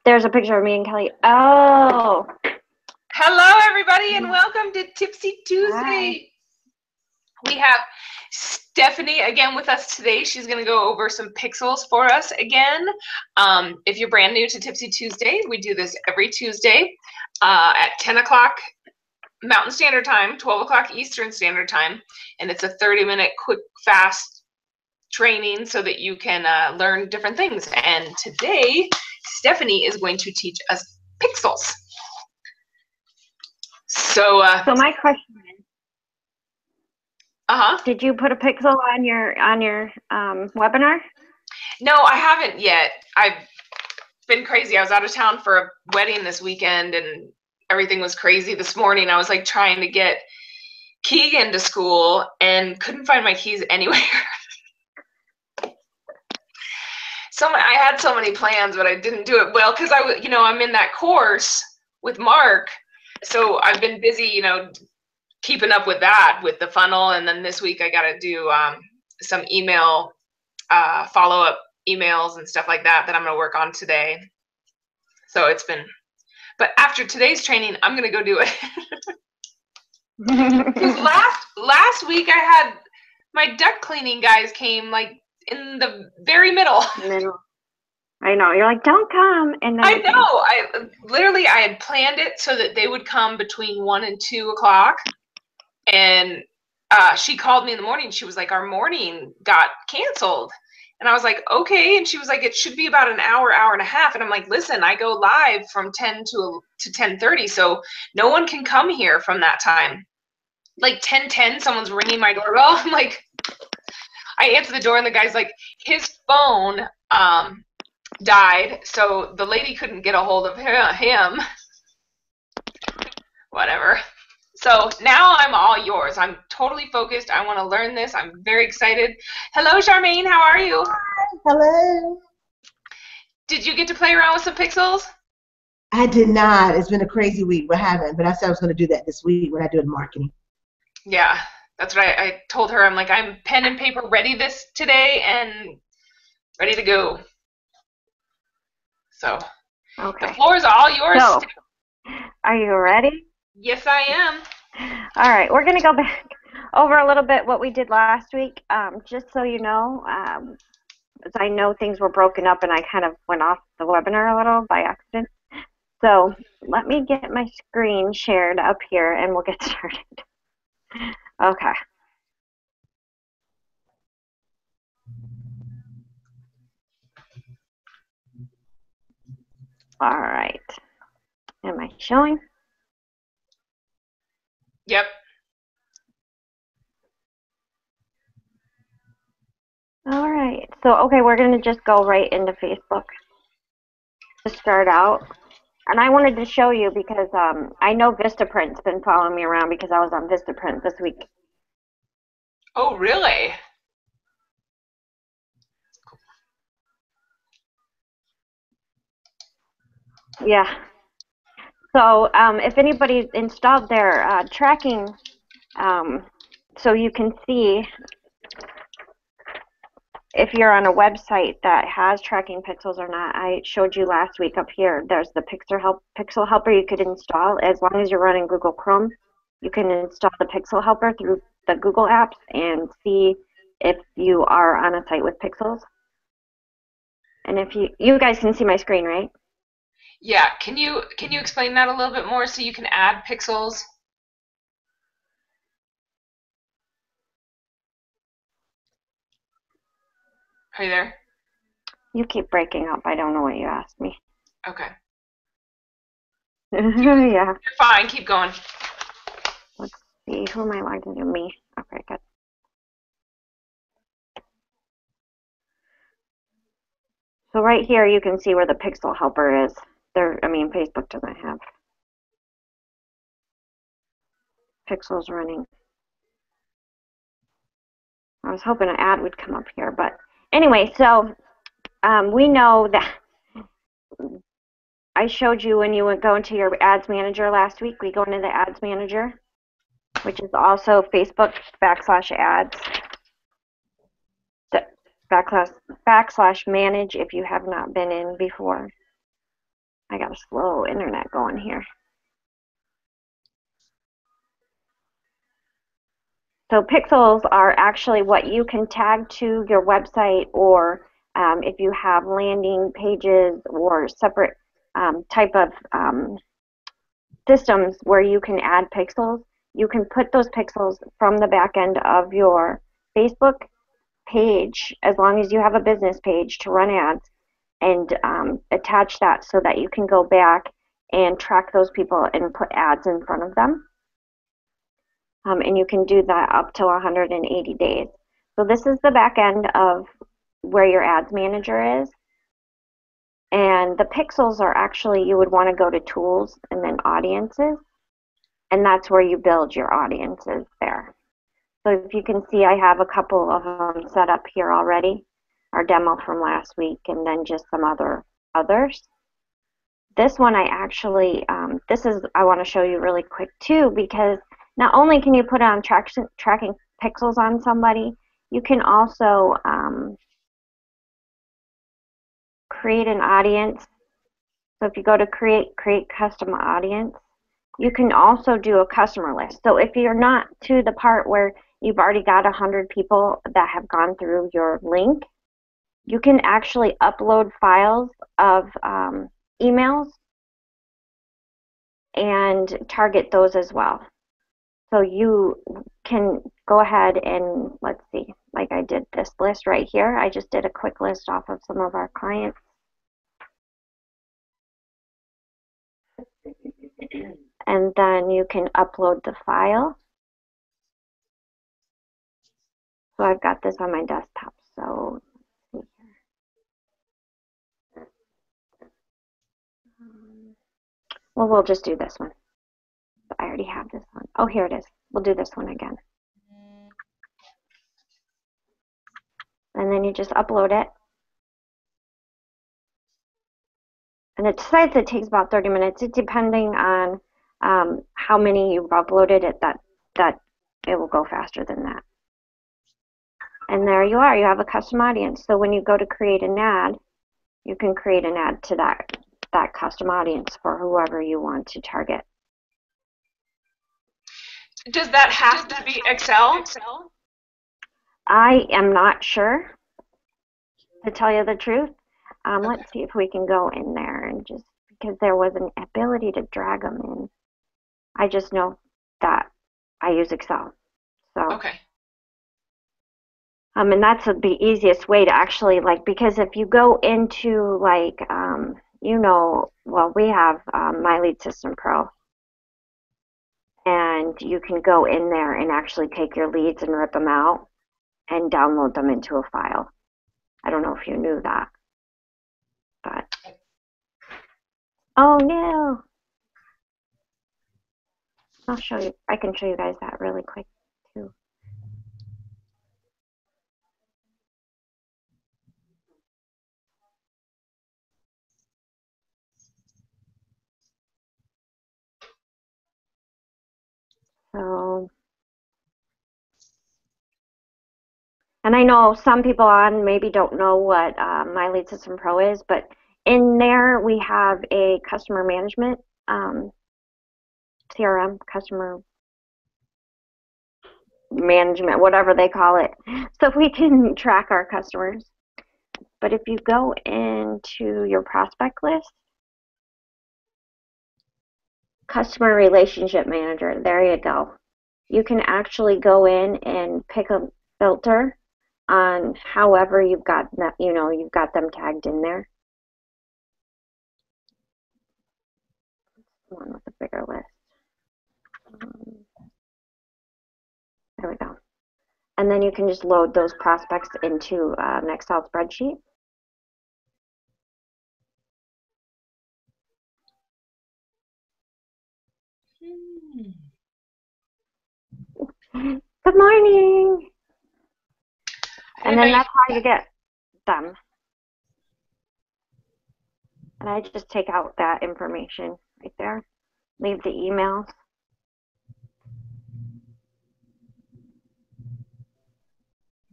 There's a picture of me and Kelly. Oh. Hello, everybody, and welcome to Tipsy Tuesday. Hi. We have Stephanie again with us today. She's going to go over some pixels for us again. If you're brand new to Tipsy Tuesday, we do this every Tuesday at 10 o'clock Mountain Standard Time, 12 o'clock Eastern Standard Time, and it's a 30-minute quick, fast training so that you can learn different things. And today, Stephanie is going to teach us pixels. So my question is, uh-huh. Did you put a pixel on your webinar? No, I haven't yet. I've been crazy. I was out of town for a wedding this weekend and everything was crazy. This morning I was like trying to get Keegan to school and couldn't find my keys anywhere. I had so many plans, but I didn't do it well because I'm in that course with Mark. So I've been busy, keeping up with that, with the funnel. And then this week I got to do some email follow-up emails and stuff like that I'm going to work on today. So but after today's training, I'm going to go do it. last week I had my duct cleaning guys came like in the very middle. I know. You're like, don't come. And then I know. I had planned it so that they would come between 1 and 2 o'clock. And she called me in the morning. She was like, our morning got canceled. And I was like, okay. And she was like, it should be about an hour, hour and a half. And I'm like, listen, I go live from 10 to 10:30. So no one can come here from that time. Like 10:10, someone's ringing my doorbell. I'm like, I answer the door and the guy's like, his phone died. So the lady couldn't get a hold of him. Whatever. So now I'm all yours. I'm totally focused. I want to learn this. I'm very excited. Hello, Charmaine. How are you? Hello. Did you get to play around with some pixels? I did not. It's been a crazy week. We haven't, but I said I was going to do that this week when I do the marketing. Yeah, that's what I told her. I'm like, I'm pen and paper ready today and ready to go. So okay. The floor is all yours. So, are you ready? Yes, I am. All right, we're going to go back over a little bit what we did last week, just so you know. As I know things were broken up and I kind of went off the webinar a little by accident. So let me get my screen shared up here and we'll get started. Okay. All right. Am I showing? Yep. All right. So, okay, we're going to just go right into Facebook to start out. And I wanted to show you because I know Vistaprint's been following me around because I was on Vistaprint this week. Oh, really? Yeah. So if anybody's installed their tracking, so you can see if you're on a website that has tracking pixels or not. I showed you last week up here. There's the Pixel Helper you could install. As long as you're running Google Chrome, you can install the Pixel Helper through the Google apps and see if you are on a site with pixels. And if you guys can see my screen, right? Yeah. Can you explain that a little bit more so you can add pixels? Are you there? You keep breaking up. I don't know what you asked me. Okay. Yeah. You're fine. Keep going. Let's see. Who am I logged into? Me. Okay, good. So right here, you can see where the Pixel Helper is. Facebook doesn't have pixels running. I was hoping an ad would come up here, but anyway, so we know that I showed you when you would go into your ads manager last week. We go into the ads manager, which is also Facebook /ads /manage if you have not been in before. I got a slow internet going here. So pixels are actually what you can tag to your website, or if you have landing pages or separate type of systems where you can add pixels, you can put those pixels from the back end of your Facebook page, as long as you have a business page to run ads, and attach that so that you can go back and track those people and put ads in front of them. And you can do that up to 180 days. So this is the back end of where your ads manager is. And the pixels are actually, you would want to go to tools and then audiences. And that's where you build your audiences there. So if you can see, I have a couple of them set up here already. Our demo from last week, and then just some others. This one I actually, I want to show you really quick too, because not only can you put on tracking pixels on somebody, you can also create an audience. So if you go to create custom audience, you can also do a customer list. So if you're not to the part where you've already got 100 people that have gone through your link, you can actually upload files of emails and target those as well. So you can go ahead and, let's see, like I did this list right here. I just did a quick list off of some of our clients. And then you can upload the file. So I've got this on my desktop. So let's see here. Well, we'll just do this one. I already have this one. Oh, here it is. We'll do this one again. And then you just upload it. And it says it takes about 30 minutes. It's depending on how many you've uploaded it, that it will go faster than that. And there you are. You have a custom audience. So when you go to create an ad, you can create an ad to that custom audience for whoever you want to target. Does that have to be Excel? I am not sure, to tell you the truth. Let's see if we can go in there, and just because there was an ability to drag them in. I just know that I use Excel. So. Okay. And that's the easiest way to actually, like, because if you go into, like, well, we have My Lead System Pro, and you can go in there and actually take your leads and rip them out and download them into a file. I don't know if you knew that, but oh no, I'll show you. I can show you guys that really quick too. So, and I know some people on maybe don't know what My Lead System Pro is, but in there we have a customer management CRM, customer management, whatever they call it. So we can track our customers. But if you go into your prospect list, customer relationship manager, there you go. You can actually go in and pick a filter on however you've got that, you've got them tagged in there. One with a bigger list. There we go. And then you can just load those prospects into an Excel spreadsheet. Good morning. And then that's how you get them. And I just take out that information right there. Leave the emails.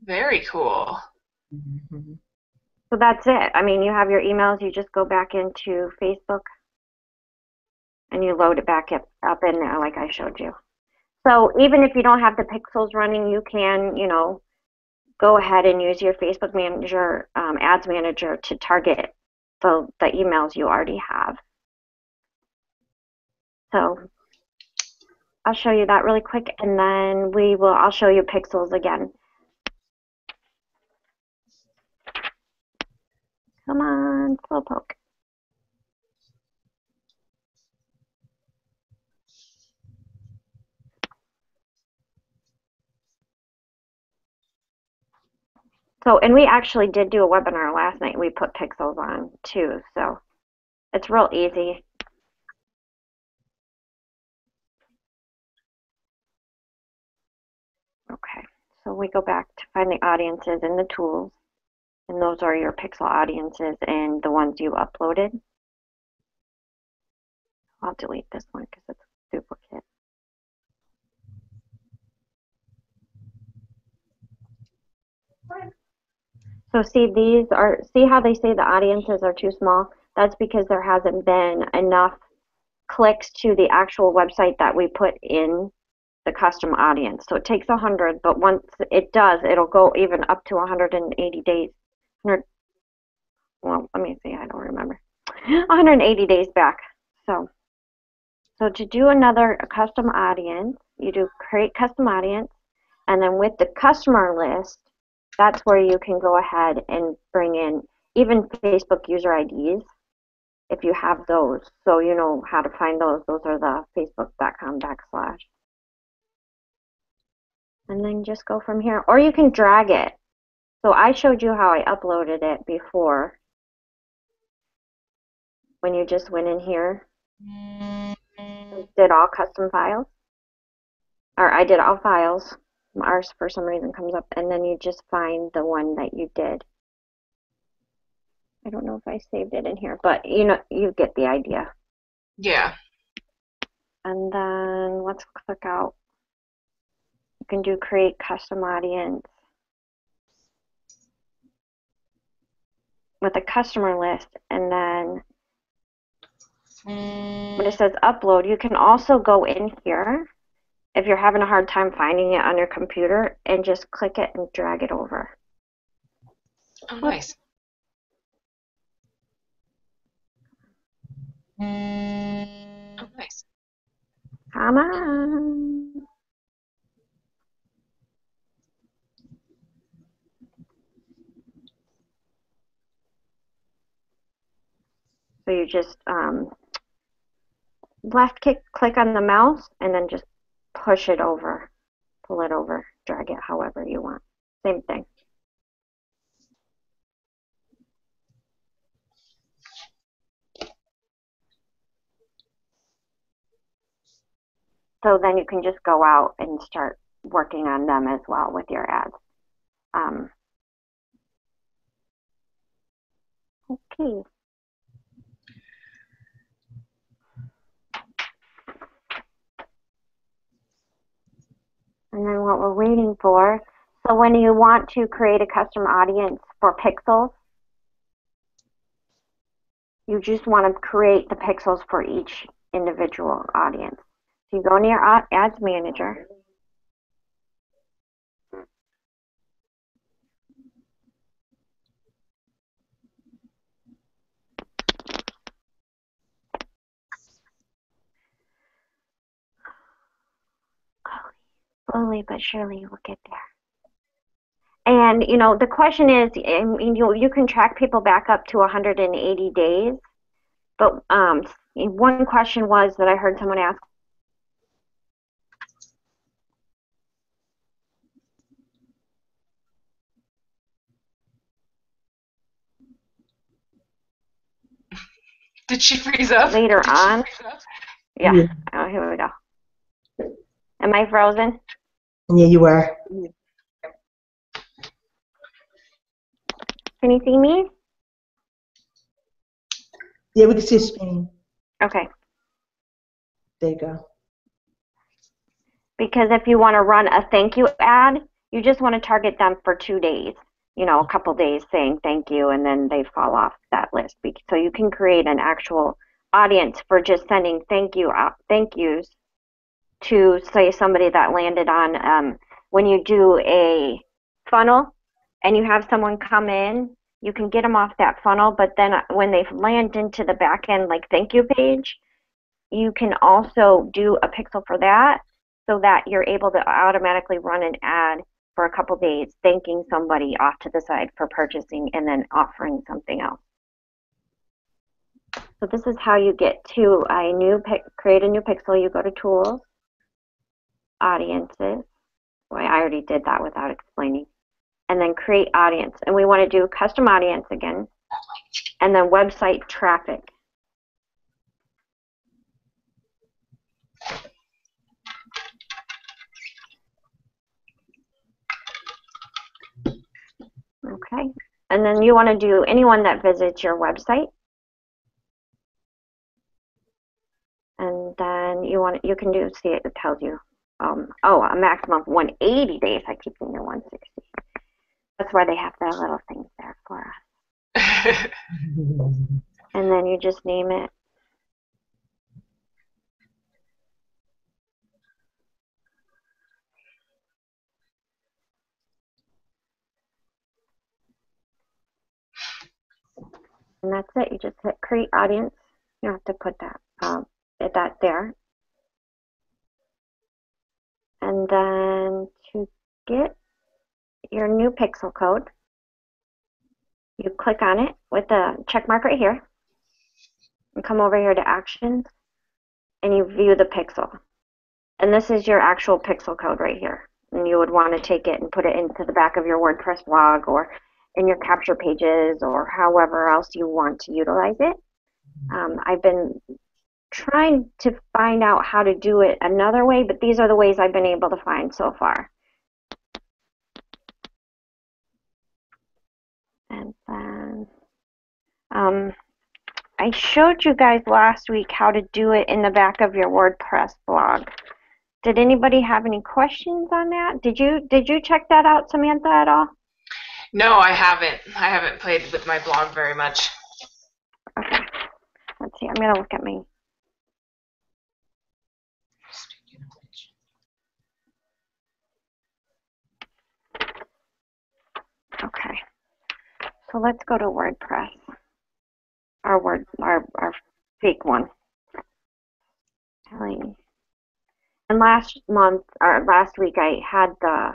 Very cool. So that's it. I mean, you have your emails. You just go back into Facebook and you load it back up in there like I showed you. So even if you don't have the pixels running, you can, go ahead and use your Facebook Manager, Ads Manager to target the emails you already have. So I'll show you that really quick, and then I'll show you pixels again. Come on, Slowpoke. So, and we actually did do a webinar last night. We put pixels on too, so it's real easy. Okay, so we go back to find the audiences in the tools, and those are your pixel audiences and the ones you uploaded. I'll delete this one because it's a duplicate. So see how they say the audiences are too small? That's because there hasn't been enough clicks to the actual website that we put in the custom audience. So it takes 100, but once it does, it'll go even up to 180 days. Well, let me see, I don't remember. 180 days back. So to do another custom audience, you do create custom audience, and then with the customer list, that's where you can go ahead and bring in even Facebook user IDs if you have those. So you know how to find those. Those are the facebook.com/. And then just go from here. Or you can drag it. So I showed you how I uploaded it before. When you just went in here, did all custom files. Or I did all files. Ours for some reason comes up, and then you just find the one that you did. I don't know if I saved it in here, but you get the idea. Yeah. And then let's click out. You can do create custom audience with a customer list, and then when it says upload, you can also go in here if you're having a hard time finding it on your computer and just click it and drag it over. Oh, nice. Oh, nice. Come on. So you just left click on the mouse and then just push it over, pull it over, drag it however you want. Same thing. So then you can just go out and start working on them as well with your ads. Okay. And then what we're waiting for, so when you want to create a custom audience for pixels, you just want to create the pixels for each individual audience. So you go into your Ads Manager. Slowly but surely we'll get there. And the question is, you can track people back up to 180 days. But one question was that I heard someone ask. Did she freeze up? Later on. Yeah. Yeah. Oh, here we go. Am I frozen? Yeah, you were. Can you see me? Yeah, we can see your screen. Okay. There you go. Because if you want to run a thank you ad, you just want to target them for 2 days. A couple days saying thank you, and then they fall off that list. So you can create an actual audience for just sending thank yous to, say, somebody that landed on, when you do a funnel and you have someone come in, you can get them off that funnel, but then when they land into the back end, like, thank you page, you can also do a pixel for that so that you're able to automatically run an ad for a couple days thanking somebody off to the side for purchasing and then offering something else. So this is how you get to create a new pixel. You go to Tools, Audiences. Well, I already did that without explaining. And then Create Audience. And we want to do Custom Audience again. And then Website Traffic. Okay. And then you want to do anyone that visits your website. And then you can do, see, it tells you, a maximum of 180 days. I keep thinking 160. That's why they have their little things there for us. And then you just name it. And that's it. You just hit Create Audience. You don't have to put that there. And then to get your new pixel code, you click on it with the check mark right here, and come over here to Actions, and you view the pixel. And this is your actual pixel code right here. And you would want to take it and put it into the back of your WordPress blog or in your capture pages or however else you want to utilize it. I've been trying to find out how to do it another way, but these are the ways I've been able to find so far. And then I showed you guys last week how to do it in the back of your WordPress blog. Did anybody have any questions on that? Did you check that out, Samantha, at all? No, I haven't. I haven't played with my blog very much. Okay. Let's see. I'm going to look at me. Okay. So let's go to WordPress. Our fake one. And last week I had the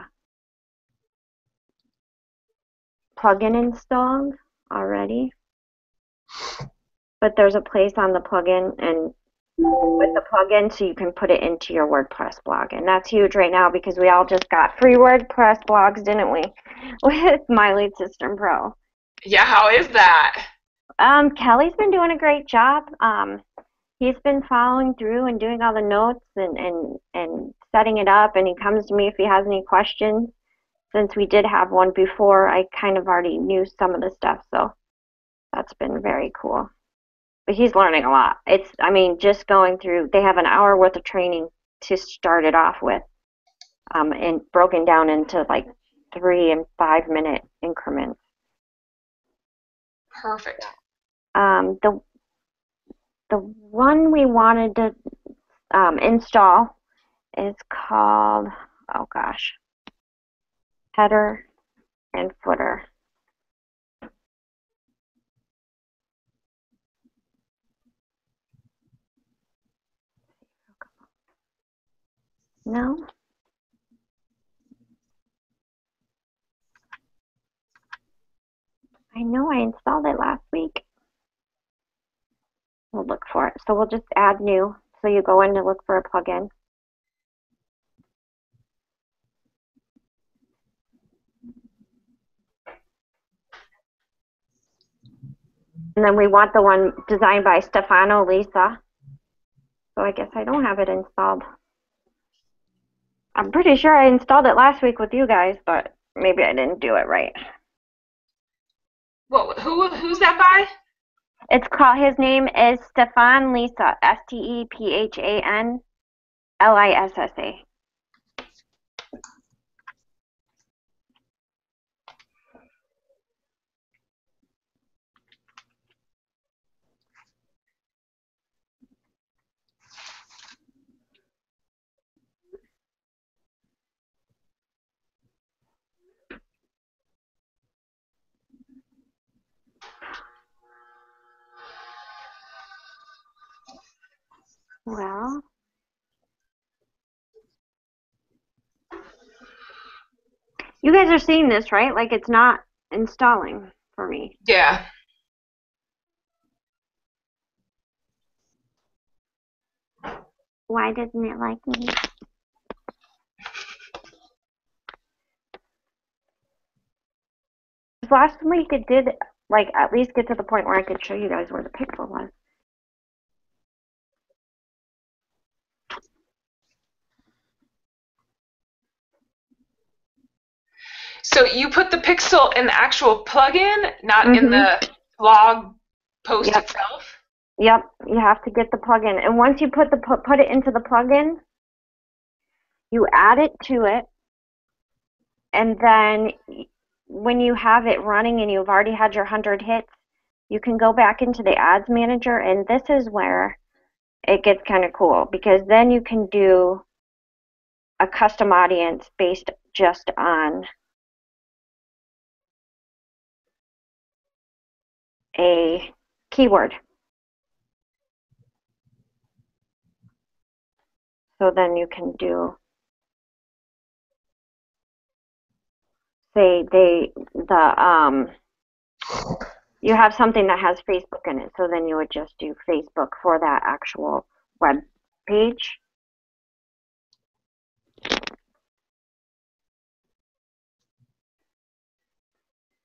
plugin installed already. But there's a place on the plugin and with the plugin so you can put it into your WordPress blog. And that's huge right now because we all just got free WordPress blogs, didn't we? With My Lead System Pro. Yeah, how is that? Kelly's been doing a great job. He's been following through and doing all the notes and setting it up, and he comes to me if he has any questions. Since we did have one before, I kind of already knew some of the stuff, so that's been very cool. But he's learning a lot. Just going through, they have an hour worth of training to start it off with, and broken down into like 3 and 5 minute increments. Perfect. The one we wanted to install is called, Header and Footer. No? I know I installed it last week. We'll look for it. So we'll just add new. So you go in to look for a plugin. And then we want the one designed by Stefano Lisa. So I guess I don't have it installed. I'm pretty sure I installed it last week with you guys, but maybe I didn't do it right. Well, who's that by? It's called, his name is Stefan Lisa, STEPHAN LISSA. Well, you guys are seeing this, right? Like it's not installing for me. Yeah. Why doesn't it like me? Last week it did, like, at least get to the point where I could show you guys where the pixel was. So you put the pixel in the actual plugin, not in Mhm. the blog post Yep. itself? Yep, you have to get the plugin. And once you put it into the plugin, you add it to it, and then when you have it running and you've already had your 100 hits, you can go back into the ads manager, and this is where it gets kind of cool, because then you can do a custom audience based just on a keyword. So then you can do, say you have something that has Facebook in it, so then you would just do Facebook for that actual web page.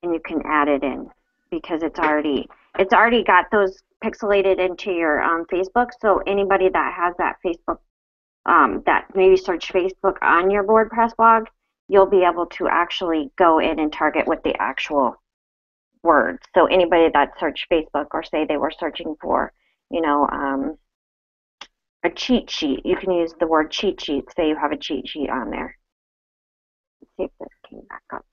And you can add it in because it's already got those pixelated into your Facebook. So anybody that has that Facebook, that maybe search Facebook on your WordPress blog, you'll be able to actually go in and target with the actual words. So anybody that searched Facebook, or say they were searching for, a cheat sheet, you can use the word cheat sheet. Say you have a cheat sheet on there. Let's see if this came back up.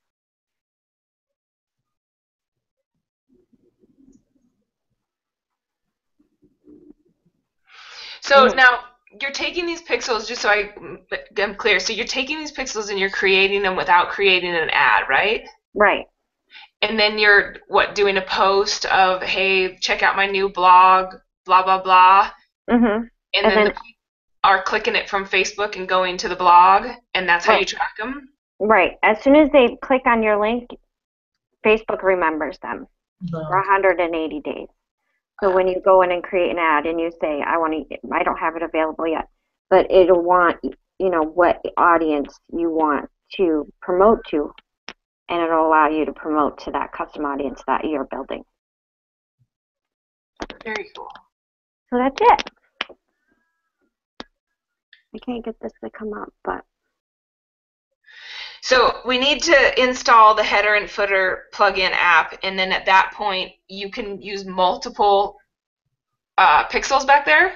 So now you're taking these pixels, just so I'm clear. So you're taking these pixels and you're creating them without creating an ad, right? Right. And then you're doing a post of, hey, check out my new blog, blah blah blah. Mhm. And then the people are clicking it from Facebook and going to the blog, and that's how you track them. Right. As soon as they click on your link, Facebook remembers them for 180 days. So when you go in and create an ad and you say, I don't have it available yet, but it'll want, what audience you want to promote to, and it'll allow you to promote to that custom audience that you're building. Very cool. So that's it. I can't get this to come up, but. So we need to install the header and footer plugin app, and then at that point you can use multiple pixels back there.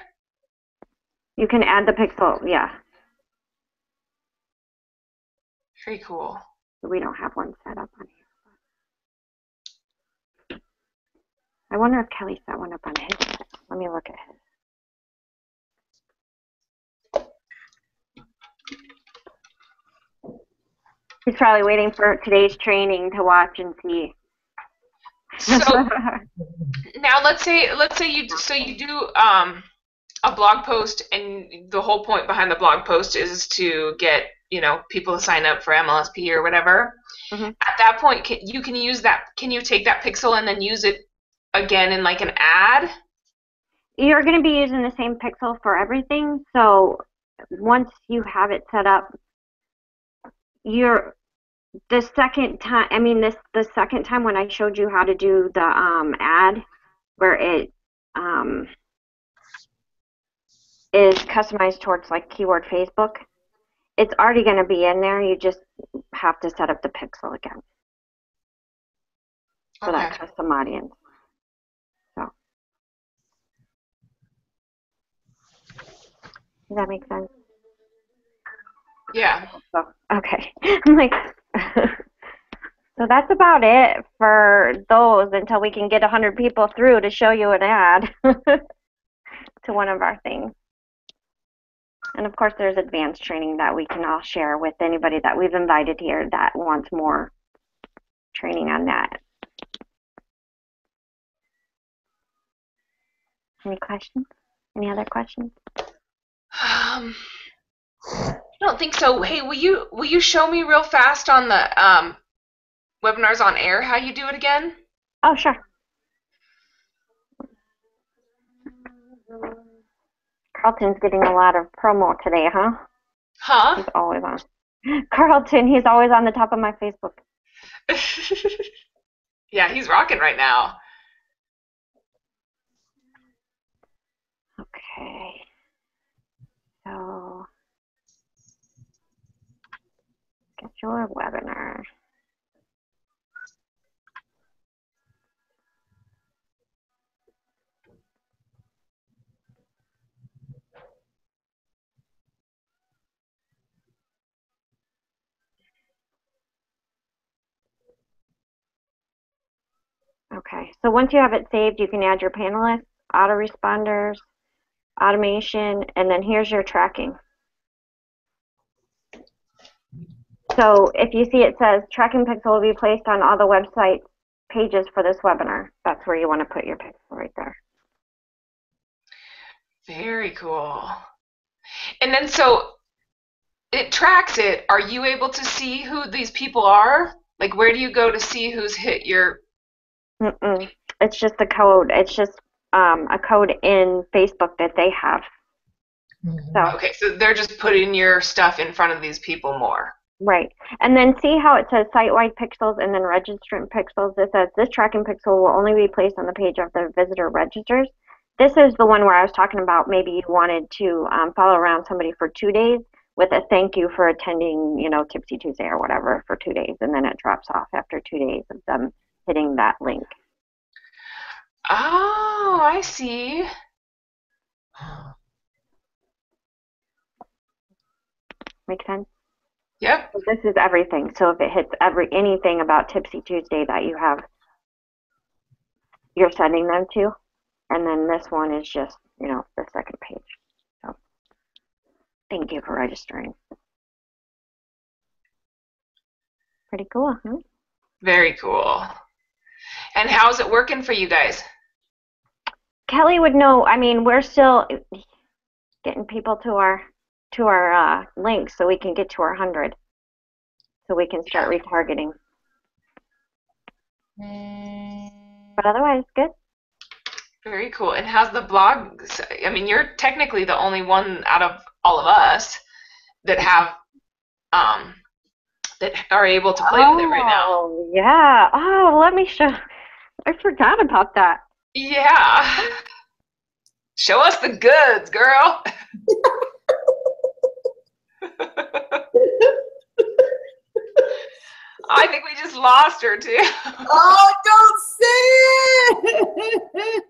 You can add the pixel, yeah. Very cool. We don't have one set up on here. I wonder if Kelly set one up on his set. Let me look at his. He's probably waiting for today's training to watch and see. So now let's say you do a blog post, and the whole point behind the blog post is to get people to sign up for MLSP or whatever. Mm-hmm. At that point, can you take that pixel and then use it again in like an ad? You're going to be using the same pixel for everything. So once you have it set up, the second time when I showed you how to do the ad, where it is customized towards like keyword Facebook, it's already going to be in there. You just have to set up the pixel again for that custom audience. So does that make sense? Yeah. So, okay. I'm like, so that's about it for those until we can get 100 people through to show you an ad to one of our things. And of course, there's advanced training that we can all share with anybody that we've invited here that wants more training on that. Any questions? Any other questions? I don't think so. Hey, will you show me real fast on the webinars on air how you do it again? Oh, sure. Carlton's getting a lot of promo today, huh? Huh? He's always on. Carlton, he's always on the top of my Facebook. Yeah, he's rocking right now. Okay. So, schedule a webinar. Okay, so once you have it saved, you can add your panelists, autoresponders, automation, and then here's your tracking. So if you see it says tracking pixel will be placed on all the website pages for this webinar, that's where you want to put your pixel right there. Very cool. And then so it tracks it. Are you able to see who these people are? Like, where do you go to see who's hit your... Mm-mm. It's just a code. It's just a code in Facebook that they have. So, Okay, so they're just putting your stuff in front of these people more. right. And then see how it says site-wide pixels and then registrant pixels? It says this tracking pixel will only be placed on the page of the visitor registers. This is the one where I was talking about maybe you wanted to follow around somebody for 2 days with a thank you for attending, you know, Tipsy Tuesday or whatever for 2 days, and then it drops off after 2 days of them hitting that link. Oh, I see. Make sense? Yep. So this is everything. So if it hits anything about Tipsy Tuesday that you have, you're sending them to, and then this one is just, you know, the second page. So thank you for registering. Pretty cool, huh? Very cool. And how's it working for you guys? Kelly would know. I mean, we're still getting people to our links so we can get to our 100, so we can start retargeting. But otherwise, good. Very cool. And how's the blog? I mean, you're technically the only one out of all of us that have that are able to play with it right now. Oh, yeah. Oh, let me show. I forgot about that. Yeah. Show us the goods, girl. I think we just lost her too. Oh, don't say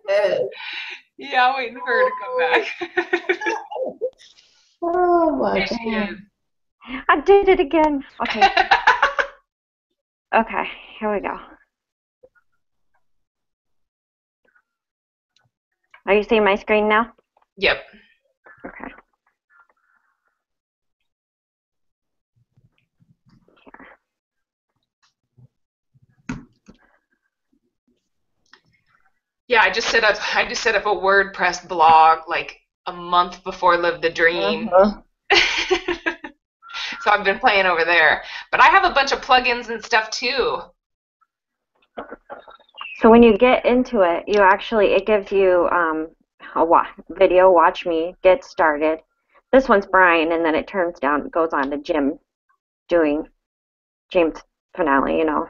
it! Yeah, I'm waiting for her to come back. Oh my There she God. is. I did it again. Okay. Okay, here we go. Are you seeing my screen now? Yep. Okay. Yeah, I just set up a WordPress blog like a month before Live the Dream. So I've been playing over there. But I have a bunch of plugins and stuff too. So when you get into it, it gives you a video, watch me, get started. This one's Brian, and then it goes on to Jim doing James finale, you know.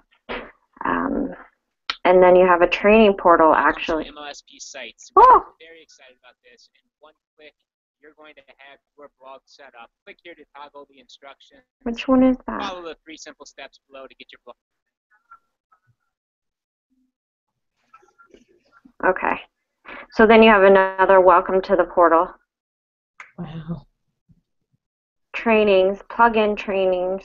And then you have a training portal, actually. MLSP sites. Oh! We're very excited about this. In one click, you're going to have your blog set up. Click here to toggle the instructions. Which one is that? Follow the 3 simple steps below to get your blog. Okay. So then you have another welcome to the portal. Wow. Trainings, plugin trainings,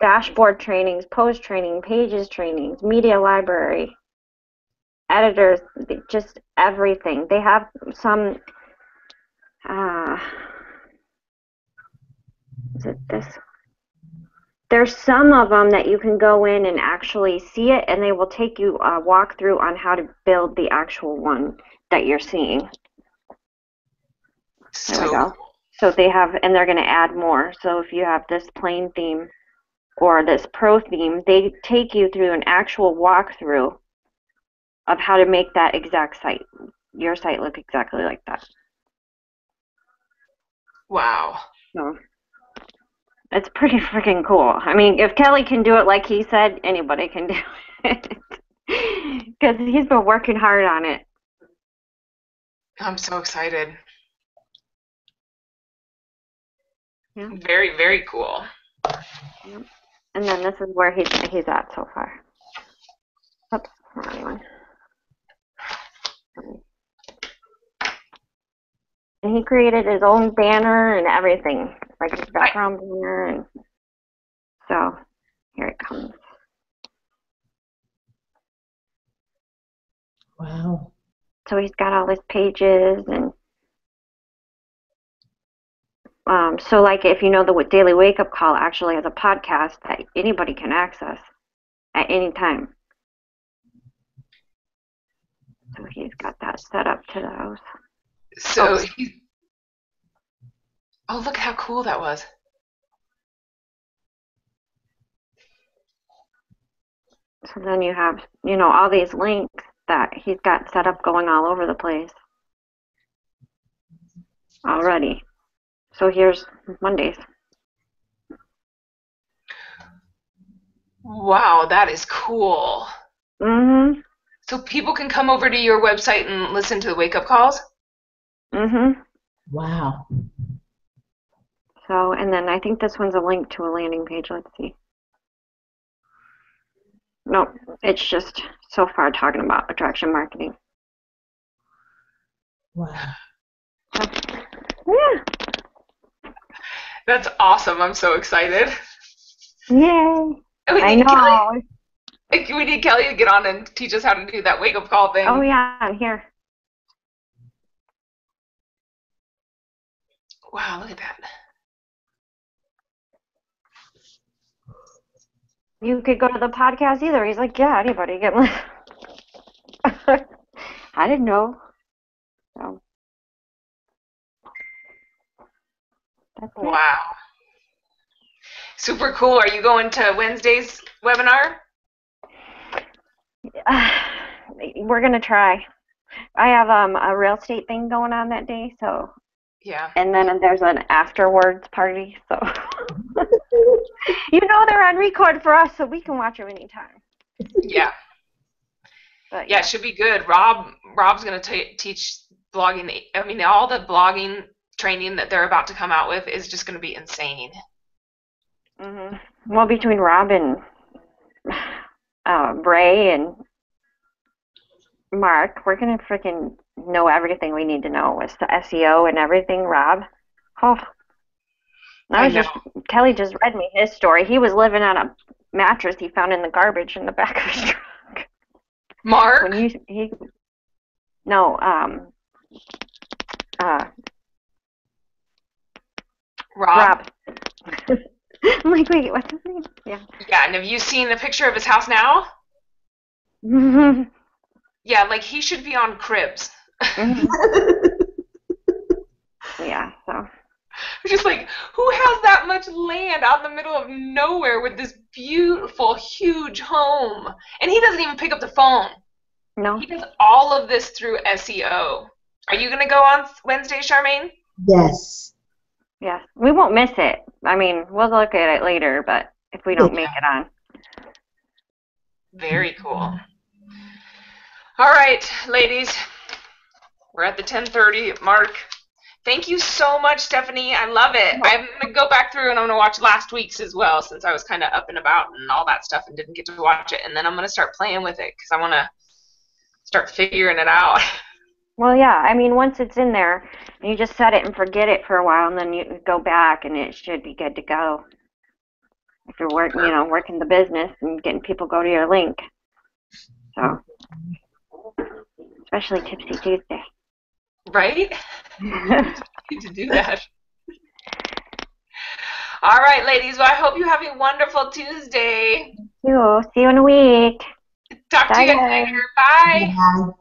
dashboard trainings, post training, pages trainings, media library, editors, just everything. They have some, is it this? There's some of them that you can go in and actually see it, and they will take you a walkthrough on how to build the actual one that you're seeing. There we So go. So they have, and they're going to add more. So if you have this plain theme or this pro theme, they take you through an actual walkthrough of how to make that exact site, your site, look exactly like that. wow. So it's pretty freaking cool. I mean, if Kelly can do it like he said, anybody can do it. Because he's been working hard on it. I'm so excited. Yeah. Very, very cool. Yep. And then this is where he's at so far. Oops, wrong one. And he created his own banner and everything, like his background banner, and so here it comes. Wow. So he's got all his pages, and so like if you know the Daily Wake Up Call actually has a podcast that anybody can access at any time. So he's got that set up to those. So oh, look how cool that was. So then you have, all these links that he's got set up going all over the place already. So here's Mondays. Wow, that is cool. Mm-hmm. So people can come over to your website and listen to the wake up calls? Mm-hmm. Wow. So, and then I think this one's a link to a landing page. Let's see. Nope, it's just so far talking about attraction marketing. Wow. Yeah. That's awesome. I'm so excited. Yay. We I need know. we need Kelly to get on and teach us how to do that wake up call thing. Oh, yeah, I'm here. Wow, look at that. You could go to the podcast either. He's like, yeah, anybody get one. I didn't know. So. That's it. Wow. Super cool. Are you going to Wednesday's webinar? We're going to try. I have a real estate thing going on that day, so. Yeah. And then there's an afterwards party, so. They're on record for us, so we can watch them anytime. Yeah. But, yeah, it should be good. Rob's going to teach blogging. I mean, all the blogging training that they're about to come out with is just going to be insane. Mm-hmm. Well, between Rob and Ray and Mark, we're going to freaking know everything we need to know with the SEO and everything, Rob. Oh. Kelly just read me his story. He was living on a mattress he found in the garbage in the back of his truck. Mark? Rob. I'm like, wait, what's his name? Yeah. Yeah, and have you seen the picture of his house now? Mm-hmm. Yeah, like he should be on Cribs. Yeah, so. Just like, who has that much land out in the middle of nowhere with this beautiful, huge home? And he doesn't even pick up the phone. No. He does all of this through SEO. Are you going to go on Wednesday, Charmaine? Yes. Yes. We won't miss it. I mean, we'll look at it later, but if we don't make it on. Very cool. All right, ladies. We're at the 10:30 mark. Thank you so much, Stephanie. I love it. I'm going to go back through and I'm going to watch last week's as well, since I was kind of up and about and all that stuff and didn't get to watch it. And then I'm going to start playing with it because I want to start figuring it out. Well, yeah. I mean, once it's in there, you just set it and forget it for a while, and then you go back, and it should be good to go. If you're working the business and getting people go to your link. So, especially Tipsy Tuesday. Right? Need to do that. All right, ladies. Well, I hope you have a wonderful Tuesday. See you in a week. Talk to you guys later. Bye. Bye.